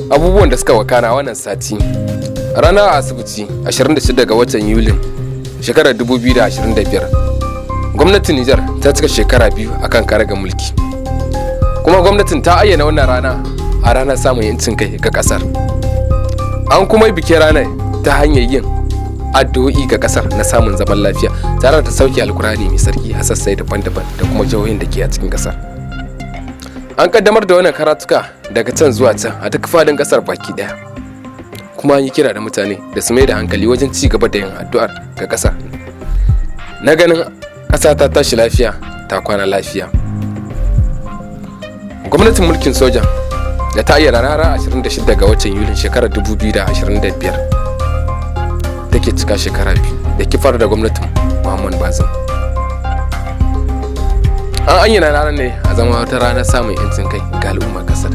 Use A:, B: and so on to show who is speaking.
A: Abubuwan da suka wakana wannan sati. A ranar asibiti 26 ga watan Yulin shekarar 2025, gwamnatin Niger ta cika shekara biyu akan karagar mulki. Kuma gwamnatin ta ayyana wannan rana a ranar samun yancin kai ga kasar. An kuma yi bikin ranar ta hanyar yin addu'o'i ga kasar na samun zaman lafiya tare da sauke alkurani mai sarki a sassai daban-daban da kuma jihohin da ke a cikin kasar. An kaddamar da wannan karatuka daga can zuwa can a duk fadin kasar baki daya. Kuma an yi kira da mutane da su mai da hankali wajen ci gaba da yin addu'ar ga kasar na ganin kasa ta tashi lafiya ta kwana lafiya. Gwamnatin mulkin sojan da ta ayyana ranar 26 ga watan Yulin shekarar 2025 take cika shekara biyu da kifar da gwamnatin Muhammad Bazum. An ayyana ranar ne a zama wata ranar samun 'yancin kai ga al'ummar kasar.